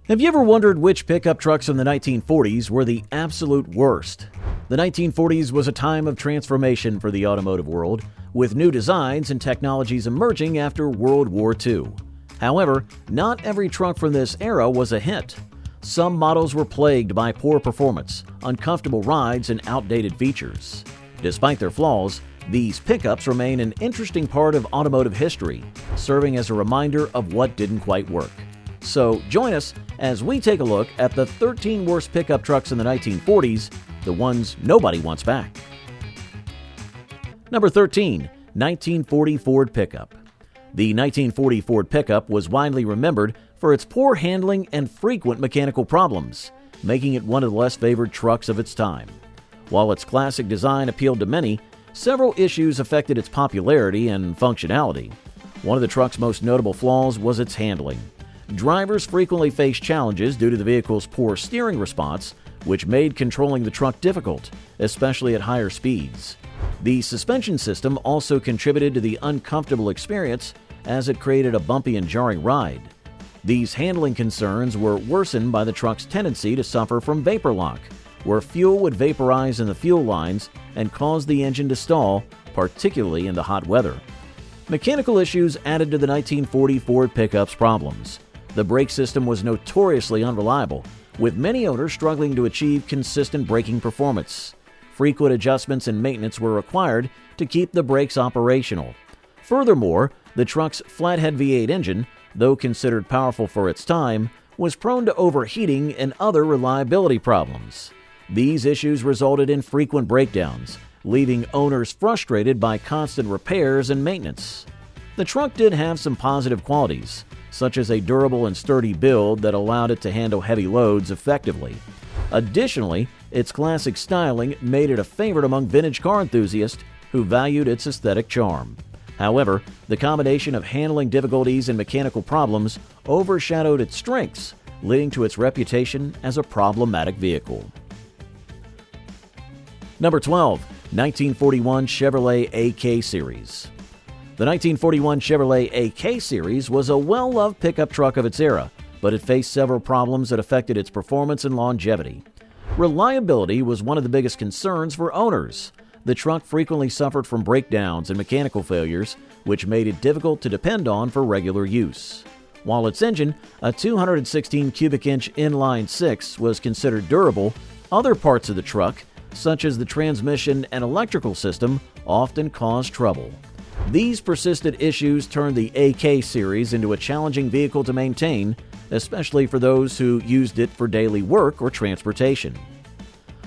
Have you ever wondered which pickup trucks in the 1940s were the absolute worst? The 1940s was a time of transformation for the automotive world, with new designs and technologies emerging after World War II. However, not every truck from this era was a hit. Some models were plagued by poor performance, uncomfortable rides, and outdated features. Despite their flaws, these pickups remain an interesting part of automotive history, serving as a reminder of what didn't quite work. So join us as we take a look at the 13 worst pickup trucks in the 1940s, the ones nobody wants back. Number 13. 1940 Ford Pickup. The 1940 Ford pickup was widely remembered for its poor handling and frequent mechanical problems, making it one of the less favored trucks of its time. While its classic design appealed to many, several issues affected its popularity and functionality. One of the truck's most notable flaws was its handling. Drivers frequently faced challenges due to the vehicle's poor steering response, which made controlling the truck difficult, especially at higher speeds. The suspension system also contributed to the uncomfortable experience as it created a bumpy and jarring ride. These handling concerns were worsened by the truck's tendency to suffer from vapor lock, where fuel would vaporize in the fuel lines and cause the engine to stall, particularly in the hot weather. Mechanical issues added to the 1940 Ford pickup's problems. The brake system was notoriously unreliable, with many owners struggling to achieve consistent braking performance. Frequent adjustments and maintenance were required to keep the brakes operational. Furthermore, the truck's flathead V8 engine, though considered powerful for its time, was prone to overheating and other reliability problems. These issues resulted in frequent breakdowns, leaving owners frustrated by constant repairs and maintenance. The truck did have some positive qualities, such as a durable and sturdy build that allowed it to handle heavy loads effectively. Additionally, its classic styling made it a favorite among vintage car enthusiasts who valued its aesthetic charm. However, the combination of handling difficulties and mechanical problems overshadowed its strengths, leading to its reputation as a problematic vehicle. Number 12. 1941 Chevrolet AK Series. The 1941 Chevrolet AK Series was a well-loved pickup truck of its era, but it faced several problems that affected its performance and longevity. Reliability was one of the biggest concerns for owners. The truck frequently suffered from breakdowns and mechanical failures, which made it difficult to depend on for regular use. While its engine, a 216 cubic inch inline six, was considered durable, other parts of the truck, such as the transmission and electrical system, often caused trouble. These persistent issues turned the AK series into a challenging vehicle to maintain, especially for those who used it for daily work or transportation.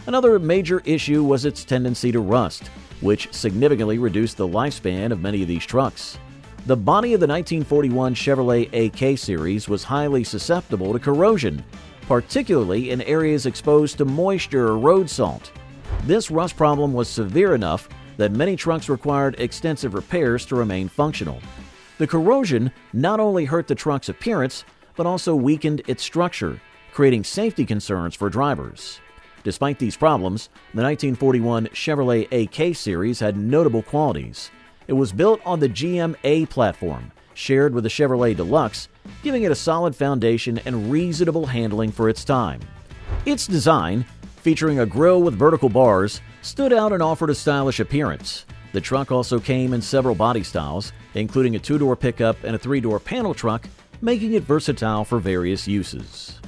Another major issue was its tendency to rust, which significantly reduced the lifespan of many of these trucks. The body of the 1941 Chevrolet AK series was highly susceptible to corrosion, particularly in areas exposed to moisture or road salt. This rust problem was severe enough that many trucks required extensive repairs to remain functional. The corrosion not only hurt the truck's appearance, but also weakened its structure, creating safety concerns for drivers. Despite these problems, the 1941 Chevrolet AK series had notable qualities. It was built on the GM-A platform, shared with the Chevrolet Deluxe, giving it a solid foundation and reasonable handling for its time. Its design, featuring a grille with vertical bars, stood out and offered a stylish appearance. The truck also came in several body styles, including a two-door pickup and a three-door panel truck, making it versatile for various uses.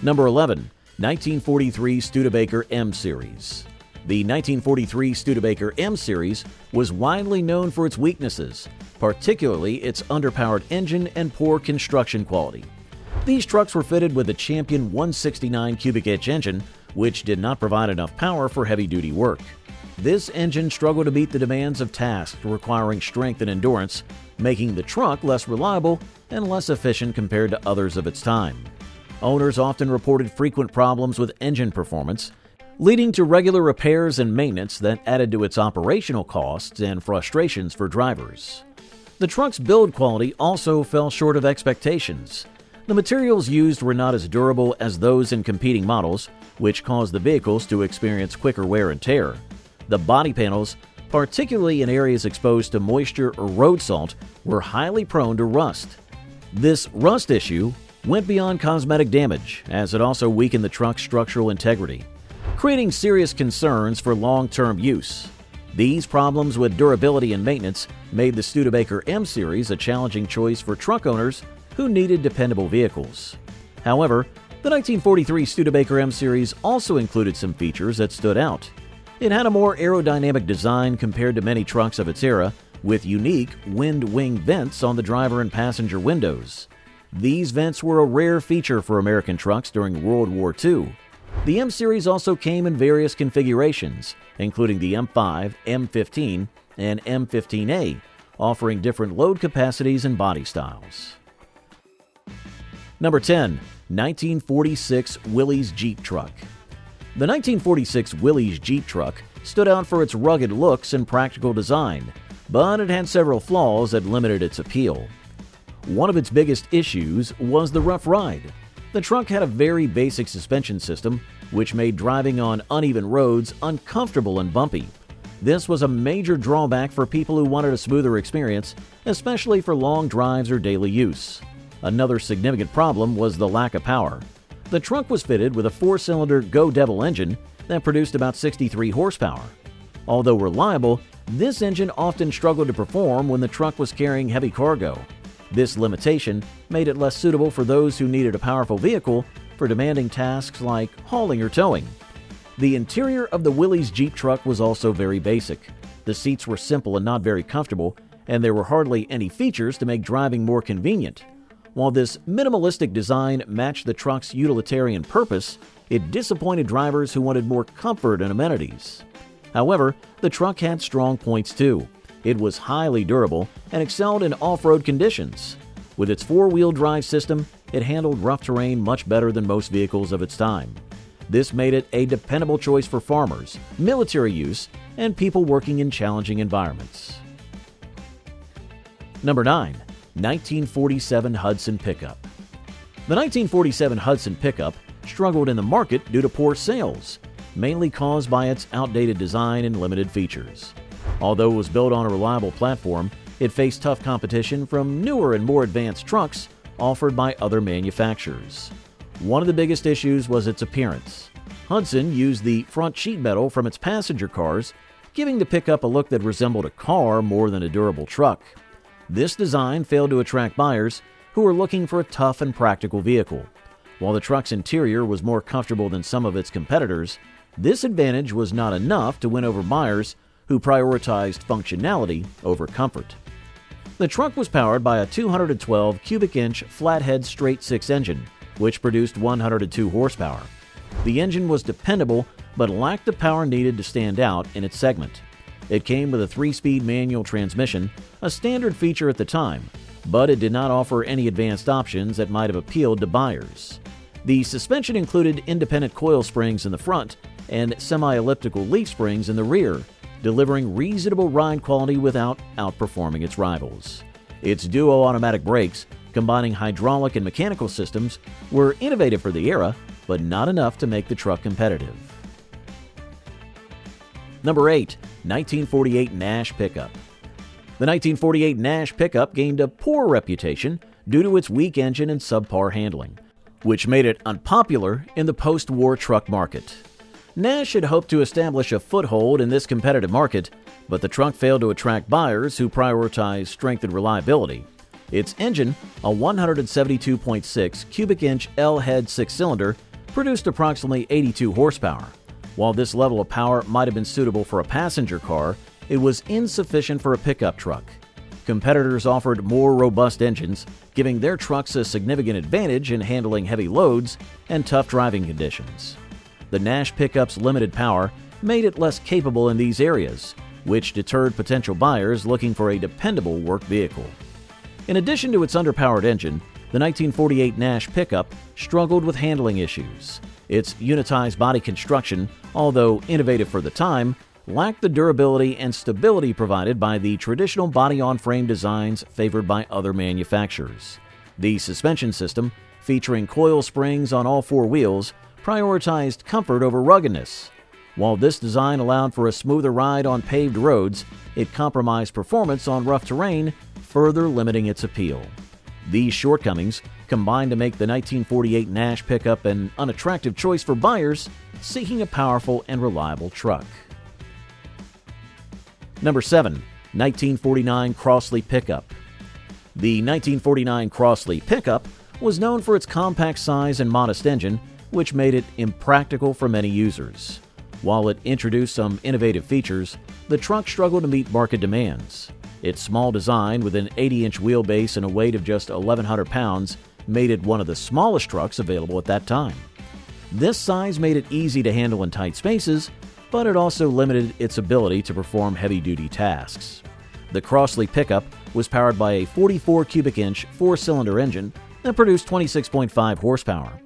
Number 11. 1943 Studebaker M Series. The 1943 Studebaker M Series was widely known for its weaknesses, particularly its underpowered engine and poor construction quality. These trucks were fitted with a Champion 169 cubic inch engine, which did not provide enough power for heavy-duty work. This engine struggled to meet the demands of tasks requiring strength and endurance, making the truck less reliable and less efficient compared to others of its time. Owners often reported frequent problems with engine performance, leading to regular repairs and maintenance that added to its operational costs and frustrations for drivers. The truck's build quality also fell short of expectations. The materials used were not as durable as those in competing models, which caused the vehicles to experience quicker wear and tear. The body panels, particularly in areas exposed to moisture or road salt, were highly prone to rust. This rust issue went beyond cosmetic damage, as it also weakened the truck's structural integrity, creating serious concerns for long-term use. These problems with durability and maintenance made the Studebaker M series a challenging choice for truck owners who needed dependable vehicles. However, the 1943 Studebaker M series also included some features that stood out. It had a more aerodynamic design compared to many trucks of its era, with unique wind wing vents on the driver and passenger windows. These vents were a rare feature for American trucks during World War II. The M series also came in various configurations, including the M5, M15, and M15A, offering different load capacities and body styles. Number 10. 1946 Willys Jeep Truck. The 1946 Willys Jeep truck stood out for its rugged looks and practical design, but it had several flaws that limited its appeal. One of its biggest issues was the rough ride. The truck had a very basic suspension system, which made driving on uneven roads uncomfortable and bumpy. This was a major drawback for people who wanted a smoother experience, especially for long drives or daily use. Another significant problem was the lack of power. The truck was fitted with a 4-cylinder Go Devil engine that produced about 63 horsepower. Although reliable, this engine often struggled to perform when the truck was carrying heavy cargo. This limitation made it less suitable for those who needed a powerful vehicle for demanding tasks like hauling or towing. The interior of the Willys Jeep truck was also very basic. The seats were simple and not very comfortable, and there were hardly any features to make driving more convenient. While this minimalistic design matched the truck's utilitarian purpose, it disappointed drivers who wanted more comfort and amenities. However, the truck had strong points too. It was highly durable and excelled in off-road conditions. With its 4-wheel drive system, it handled rough terrain much better than most vehicles of its time. This made it a dependable choice for farmers, military use, and people working in challenging environments. Number 9. 1947 Hudson Pickup. The 1947 Hudson Pickup struggled in the market due to poor sales, mainly caused by its outdated design and limited features. Although it was built on a reliable platform, it faced tough competition from newer and more advanced trucks offered by other manufacturers. One of the biggest issues was its appearance. Hudson used the front sheet metal from its passenger cars, giving the pickup a look that resembled a car more than a durable truck. This design failed to attract buyers who were looking for a tough and practical vehicle. While the truck's interior was more comfortable than some of its competitors, this advantage was not enough to win over buyers who prioritized functionality over comfort. The truck was powered by a 212 cubic inch flathead straight-six engine, which produced 102 horsepower. The engine was dependable but lacked the power needed to stand out in its segment. It came with a 3-speed manual transmission, a standard feature at the time, but it did not offer any advanced options that might have appealed to buyers. The suspension included independent coil springs in the front and semi-elliptical leaf springs in the rear, delivering reasonable ride quality without outperforming its rivals. Its duo automatic brakes, combining hydraulic and mechanical systems, were innovative for the era, but not enough to make the truck competitive. Number 8. 1948 Nash Pickup. The 1948 Nash Pickup gained a poor reputation due to its weak engine and subpar handling, which made it unpopular in the post-war truck market. Nash had hoped to establish a foothold in this competitive market, but the truck failed to attract buyers who prioritized strength and reliability. Its engine, a 172.6 cubic inch L-head 6-cylinder, produced approximately 82 horsepower. While this level of power might have been suitable for a passenger car, it was insufficient for a pickup truck. Competitors offered more robust engines, giving their trucks a significant advantage in handling heavy loads and tough driving conditions. The Nash Pickup's limited power made it less capable in these areas, which deterred potential buyers looking for a dependable work vehicle. In addition to its underpowered engine, the 1948 Nash Pickup struggled with handling issues. Its unitized body construction, although innovative for the time, lacked the durability and stability provided by the traditional body-on-frame designs favored by other manufacturers. The suspension system, featuring coil springs on all 4 wheels, prioritized comfort over ruggedness. While this design allowed for a smoother ride on paved roads, it compromised performance on rough terrain, further limiting its appeal. These shortcomings combined to make the 1948 Nash pickup an unattractive choice for buyers seeking a powerful and reliable truck. Number 7. 1949 Crosley pickup. The 1949 Crosley pickup was known for its compact size and modest engine, which made it impractical for many users. While it introduced some innovative features, the truck struggled to meet market demands. Its small design, with an 80-inch wheelbase and a weight of just 1,100 pounds, made it one of the smallest trucks available at that time. This size made it easy to handle in tight spaces, but it also limited its ability to perform heavy-duty tasks. The Crosley pickup was powered by a 44 cubic inch four-cylinder engine that produced 26.5 horsepower.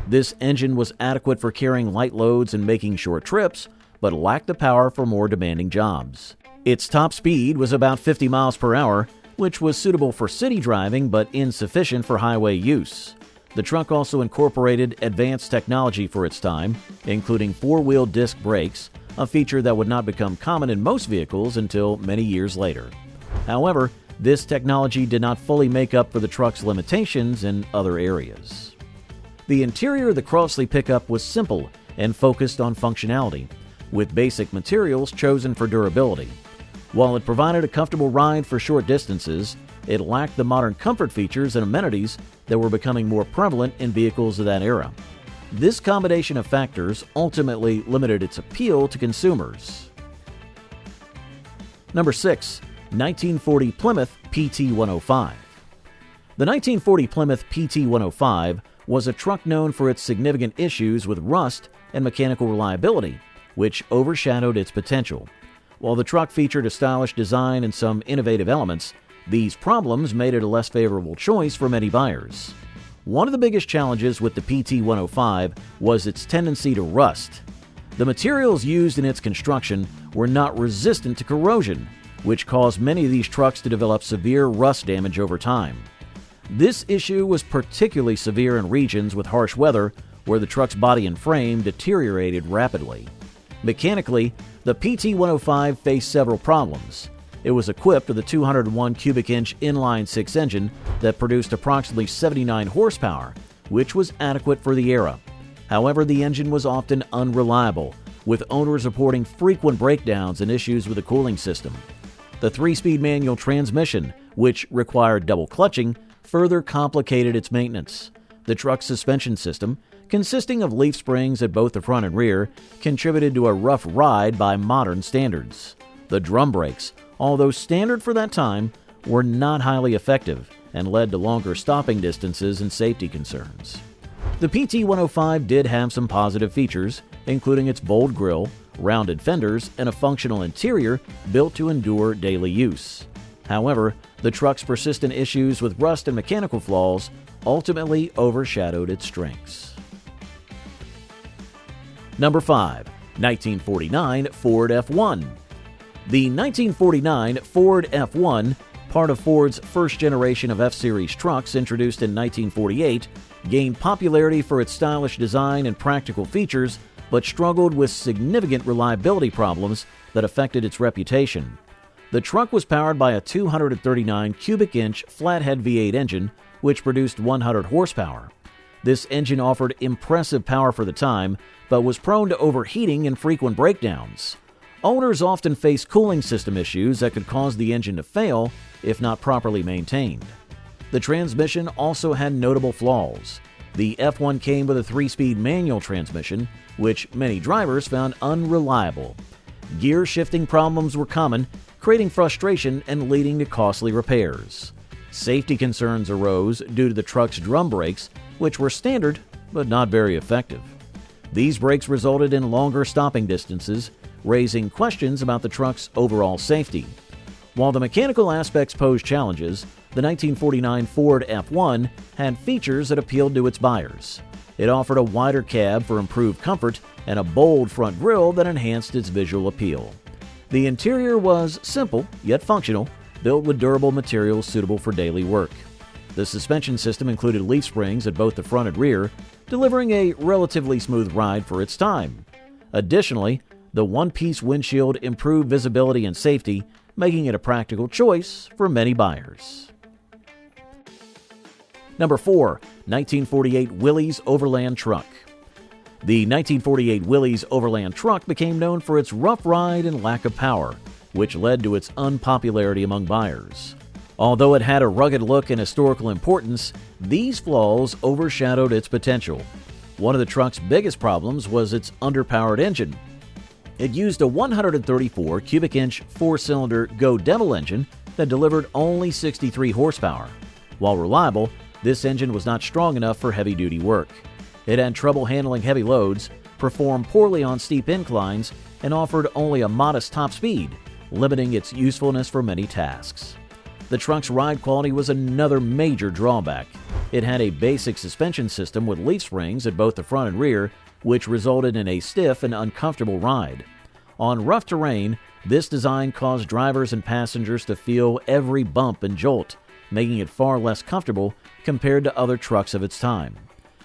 This engine was adequate for carrying light loads and making short trips, but lacked the power for more demanding jobs. Its top speed was about 50 miles per hour, which was suitable for city driving but insufficient for highway use. The truck also incorporated advanced technology for its time, including four-wheel disc brakes, a feature that would not become common in most vehicles until many years later. However, this technology did not fully make up for the truck's limitations in other areas. The interior of the Crosley pickup was simple and focused on functionality, with basic materials chosen for durability. While it provided a comfortable ride for short distances, it lacked the modern comfort features and amenities that were becoming more prevalent in vehicles of that era. This combination of factors ultimately limited its appeal to consumers. Number 6. 1940 Plymouth PT-105. The 1940 Plymouth PT-105 was a truck known for its significant issues with rust and mechanical reliability, which overshadowed its potential. While the truck featured a stylish design and some innovative elements, these problems made it a less favorable choice for many buyers. One of the biggest challenges with the PT-105 was its tendency to rust. The materials used in its construction were not resistant to corrosion, which caused many of these trucks to develop severe rust damage over time. This issue was particularly severe in regions with harsh weather where the truck's body and frame deteriorated rapidly. Mechanically, the PT-105 faced several problems. It was equipped with a 201 cubic inch inline-six engine that produced approximately 79 horsepower, which was adequate for the era. However, the engine was often unreliable, with owners reporting frequent breakdowns and issues with the cooling system. The 3-speed manual transmission, which required double clutching, further complicated its maintenance. The truck's suspension system, consisting of leaf springs at both the front and rear, contributed to a rough ride by modern standards. The drum brakes, although standard for that time, were not highly effective and led to longer stopping distances and safety concerns. The PT-105 did have some positive features, including its bold grille, rounded fenders, and a functional interior built to endure daily use. However, the truck's persistent issues with rust and mechanical flaws ultimately overshadowed its strengths. Number 5. 1949 Ford F1. The 1949 Ford F1, part of Ford's first generation of F-Series trucks introduced in 1948, gained popularity for its stylish design and practical features, but struggled with significant reliability problems that affected its reputation. The truck was powered by a 239 cubic inch flathead V8 engine, which produced 100 horsepower. This engine offered impressive power for the time, but was prone to overheating and frequent breakdowns. Owners often faced cooling system issues that could cause the engine to fail if not properly maintained. The transmission also had notable flaws. The F1 came with a 3-speed manual transmission, which many drivers found unreliable. Gear shifting problems were common, creating frustration and leading to costly repairs. Safety concerns arose due to the truck's drum brakes, which were standard but not very effective. These brakes resulted in longer stopping distances, raising questions about the truck's overall safety. While the mechanical aspects posed challenges, the 1949 Ford F1 had features that appealed to its buyers. It offered a wider cab for improved comfort and a bold front grille that enhanced its visual appeal. The interior was simple yet functional, built with durable materials suitable for daily work. The suspension system included leaf springs at both the front and rear, delivering a relatively smooth ride for its time. Additionally, the one-piece windshield improved visibility and safety, making it a practical choice for many buyers. Number 4. 1948 Willys Overland truck. The 1948 Willys Overland truck became known for its rough ride and lack of power, which led to its unpopularity among buyers. Although it had a rugged look and historical importance, these flaws overshadowed its potential. One of the truck's biggest problems was its underpowered engine. It used a 134 cubic inch four-cylinder Go Devil engine that delivered only 63 horsepower. While reliable, this engine was not strong enough for heavy-duty work. It had trouble handling heavy loads, performed poorly on steep inclines, and offered only a modest top speed, limiting its usefulness for many tasks. The truck's ride quality was another major drawback. It had a basic suspension system with leaf springs at both the front and rear, which resulted in a stiff and uncomfortable ride. On rough terrain, this design caused drivers and passengers to feel every bump and jolt, making it far less comfortable compared to other trucks of its time.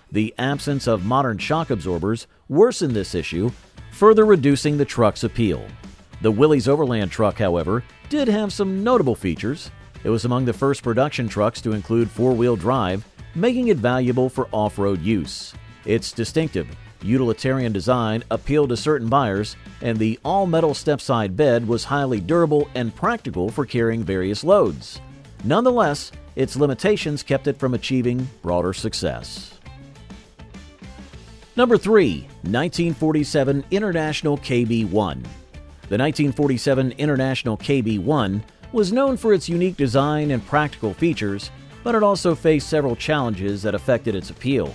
The absence of modern shock absorbers worsened this issue, further reducing the truck's appeal. The Willys Overland truck, however, did have some notable features. It was among the first production trucks to include four-wheel drive, making it valuable for off-road use. Its distinctive, utilitarian design appealed to certain buyers, and the all-metal step-side bed was highly durable and practical for carrying various loads. Nonetheless, its limitations kept it from achieving broader success. Number 3. 1947 International KB1. The 1947 International KB1 was known for its unique design and practical features, but it also faced several challenges that affected its appeal.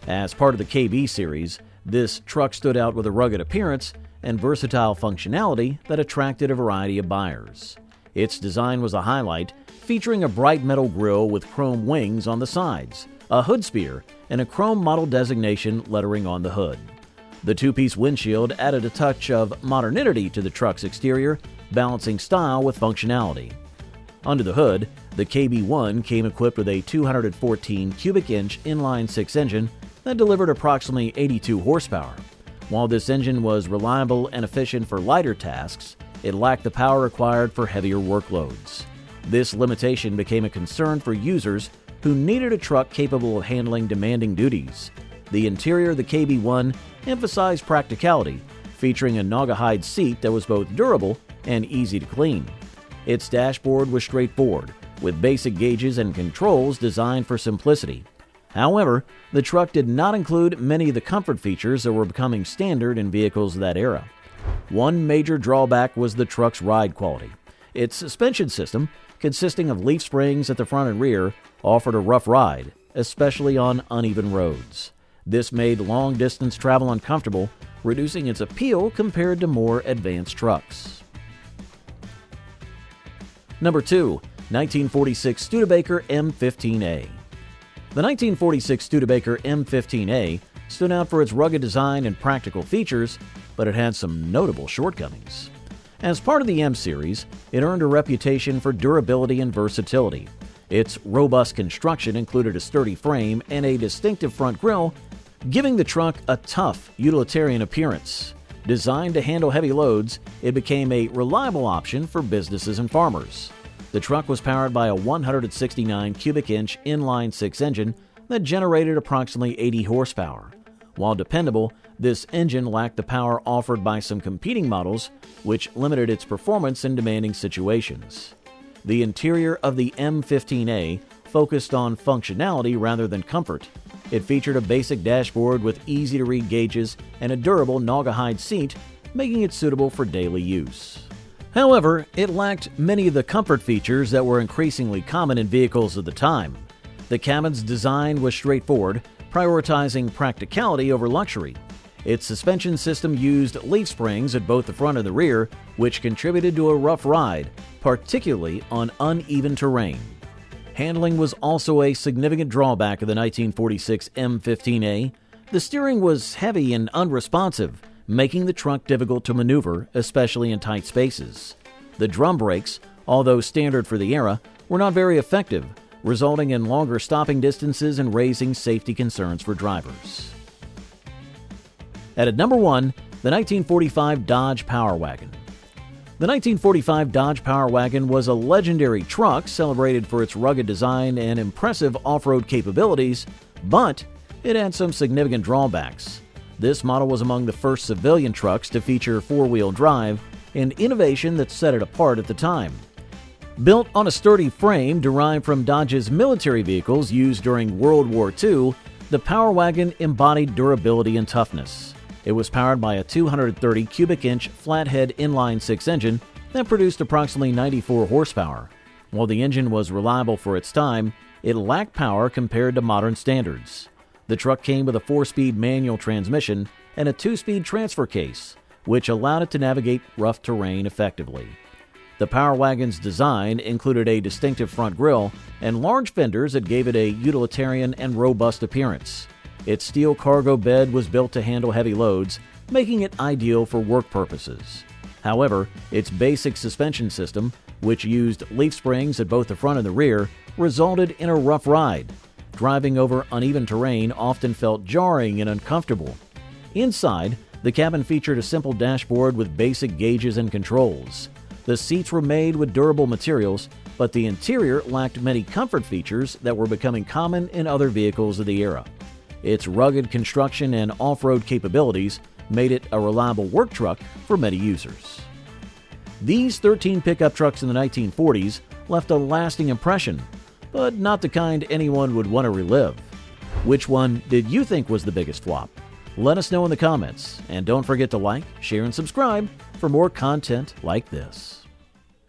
As part of the KB series, this truck stood out with a rugged appearance and versatile functionality that attracted a variety of buyers. Its design was a highlight, featuring a bright metal grille with chrome wings on the sides, a hood spear, and a chrome model designation lettering on the hood. The two-piece windshield added a touch of modernity to the truck's exterior, balancing style with functionality. Under the hood, the KB1 came equipped with a 214 cubic inch inline-six engine that delivered approximately 82 horsepower. While this engine was reliable and efficient for lighter tasks, it lacked the power required for heavier workloads. This limitation became a concern for users who needed a truck capable of handling demanding duties. The interior of the KB1 emphasized practicality, featuring a Naugahyde seat that was both durable and easy to clean. Its dashboard was straightforward, with basic gauges and controls designed for simplicity. However, the truck did not include many of the comfort features that were becoming standard in vehicles of that era. One major drawback was the truck's ride quality. Its suspension system, consisting of leaf springs at the front and rear, offered a rough ride, especially on uneven roads. This made long-distance travel uncomfortable, reducing its appeal compared to more advanced trucks. Number 2. 1946 Studebaker M15A. The 1946 Studebaker M15A stood out for its rugged design and practical features, but it had some notable shortcomings. As part of the M series, it earned a reputation for durability and versatility. Its robust construction included a sturdy frame and a distinctive front grille, giving the truck a tough, utilitarian appearance. Designed to handle heavy loads, it became a reliable option for businesses and farmers. The truck was powered by a 169 cubic inch inline-six engine that generated approximately 80 horsepower. While dependable, this engine lacked the power offered by some competing models, which limited its performance in demanding situations. The interior of the M15A focused on functionality rather than comfort. It featured a basic dashboard with easy-to-read gauges and a durable Naugahyde seat, making it suitable for daily use. However, it lacked many of the comfort features that were increasingly common in vehicles of the time. The cabin's design was straightforward, prioritizing practicality over luxury. Its suspension system used leaf springs at both the front and the rear, which contributed to a rough ride, particularly on uneven terrain. Handling was also a significant drawback of the 1946 M15A. The steering was heavy and unresponsive, making the truck difficult to maneuver, especially in tight spaces. The drum brakes, although standard for the era, were not very effective, resulting in longer stopping distances and raising safety concerns for drivers. At number 1, the 1945 Dodge Power Wagon. The 1945 Dodge Power Wagon was a legendary truck celebrated for its rugged design and impressive off-road capabilities, but it had some significant drawbacks. This model was among the first civilian trucks to feature four-wheel drive, an innovation that set it apart at the time. Built on a sturdy frame derived from Dodge's military vehicles used during World War II, the Power Wagon embodied durability and toughness. It was powered by a 230 cubic inch flathead inline-six engine that produced approximately 94 horsepower. While the engine was reliable for its time, it lacked power compared to modern standards. The truck came with a 4-speed manual transmission and a 2-speed transfer case, which allowed it to navigate rough terrain effectively. The Power Wagon's design included a distinctive front grille and large fenders that gave it a utilitarian and robust appearance. Its steel cargo bed was built to handle heavy loads, making it ideal for work purposes. However, its basic suspension system, which used leaf springs at both the front and the rear, resulted in a rough ride. Driving over uneven terrain often felt jarring and uncomfortable. Inside, the cabin featured a simple dashboard with basic gauges and controls. The seats were made with durable materials, but the interior lacked many comfort features that were becoming common in other vehicles of the era. Its rugged construction and off-road capabilities made it a reliable work truck for many users. These 13 pickup trucks in the 1940s left a lasting impression, but not the kind anyone would want to relive. Which one did you think was the biggest flop? Let us know in the comments, and don't forget to like, share, and subscribe for more content like this.